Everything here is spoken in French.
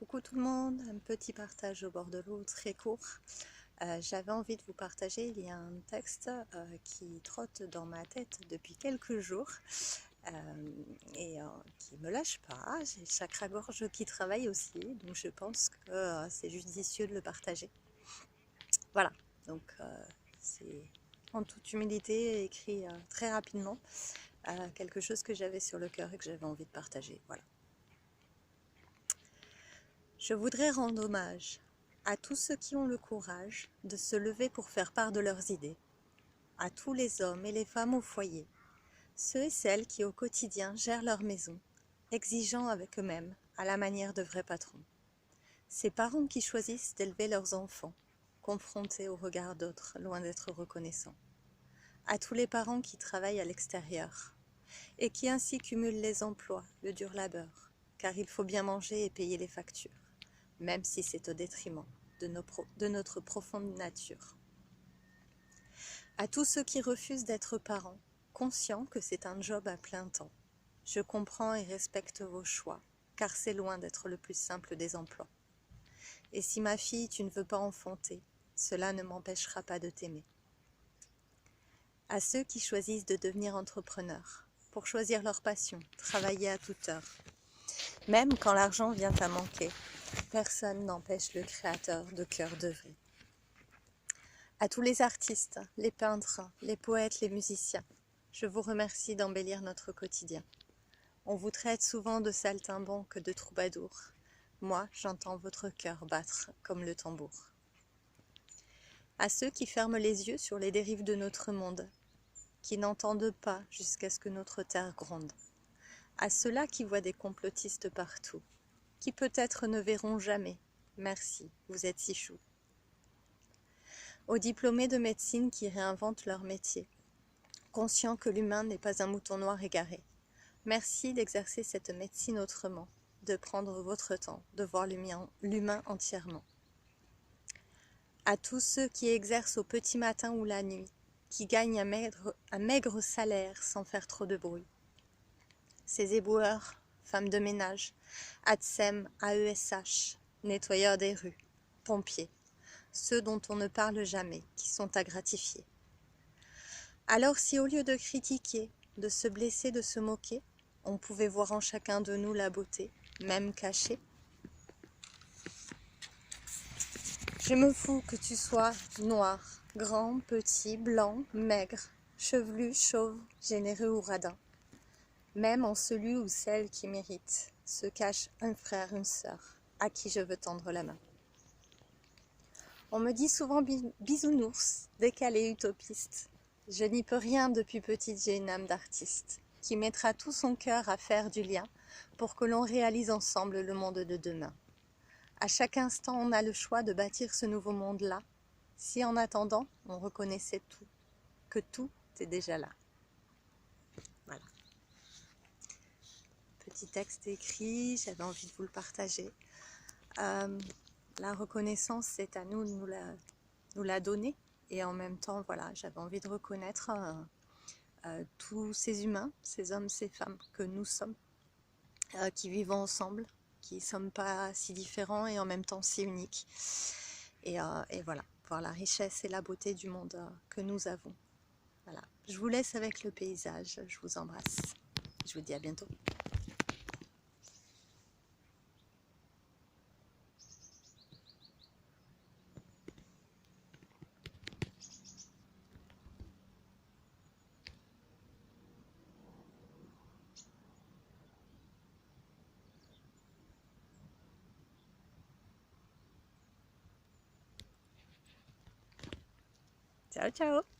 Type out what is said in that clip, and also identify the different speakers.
Speaker 1: Coucou tout le monde, un petit partage au bord de l'eau très court. J'avais envie de vous partager, il y a un texte qui trotte dans ma tête depuis quelques jours et qui me lâche pas. J'ai le chakra-gorge qui travaille aussi, donc je pense que c'est judicieux de le partager. Voilà, donc c'est en toute humilité écrit très rapidement, quelque chose que j'avais sur le cœur et que j'avais envie de partager. Voilà. Je voudrais rendre hommage à tous ceux qui ont le courage de se lever pour faire part de leurs idées, à tous les hommes et les femmes au foyer, ceux et celles qui au quotidien gèrent leur maison, exigeant avec eux-mêmes à la manière de vrais patrons. Ces parents qui choisissent d'élever leurs enfants, confrontés au regard d'autres, loin d'être reconnaissants. À tous les parents qui travaillent à l'extérieur et qui ainsi cumulent les emplois, le dur labeur, car il faut bien manger et payer les factures, même si c'est au détriment de notre profonde nature. À tous ceux qui refusent d'être parents, conscients que c'est un job à plein temps, je comprends et respecte vos choix, car c'est loin d'être le plus simple des emplois. Et si ma fille, tu ne veux pas enfanter, cela ne m'empêchera pas de t'aimer. À ceux qui choisissent de devenir entrepreneurs, pour choisir leur passion, travailler à toute heure, même quand l'argent vient à manquer, personne n'empêche le créateur de cœur d'œuvrer. À tous les artistes, les peintres, les poètes, les musiciens, je vous remercie d'embellir notre quotidien. On vous traite souvent de saltimbanques, de troubadours. Moi, j'entends votre cœur battre comme le tambour. À ceux qui ferment les yeux sur les dérives de notre monde, qui n'entendent pas jusqu'à ce que notre terre gronde. À ceux-là qui voient des complotistes partout, qui peut-être ne verront jamais. Merci, vous êtes si chou. Aux diplômés de médecine qui réinventent leur métier, conscients que l'humain n'est pas un mouton noir égaré. Merci d'exercer cette médecine autrement, de prendre votre temps, de voir l'humain entièrement. À tous ceux qui exercent au petit matin ou la nuit, qui gagnent un maigre salaire sans faire trop de bruit. Ces éboueurs, femmes de ménage, ATSEM, AESH, nettoyeurs des rues, pompiers, ceux dont on ne parle jamais, qui sont à gratifier. Alors si au lieu de critiquer, de se blesser, de se moquer, on pouvait voir en chacun de nous la beauté, même cachée. Je me fous que tu sois noir, grand, petit, blanc, maigre, chevelu, chauve, généreux ou radin. Même en celui ou celle qui mérite, se cache un frère, une sœur, à qui je veux tendre la main. On me dit souvent bisounours, décalé, utopiste. Je n'y peux rien, depuis petite j'ai une âme d'artiste, qui mettra tout son cœur à faire du lien pour que l'on réalise ensemble le monde de demain. À chaque instant, on a le choix de bâtir ce nouveau monde-là, si en attendant, on reconnaissait tout, que tout est déjà là. Voilà. Petit texte écrit, j'avais envie de vous le partager. La reconnaissance, c'est à nous de nous la donner. Et en même temps, voilà, j'avais envie de reconnaître tous ces humains, ces hommes, ces femmes que nous sommes, qui vivent ensemble, qui ne sommes pas si différents et en même temps si uniques. Et voilà, voir la richesse et la beauté du monde que nous avons. Voilà, je vous laisse avec le paysage, je vous embrasse. Je vous dis à bientôt. Ciao, ciao!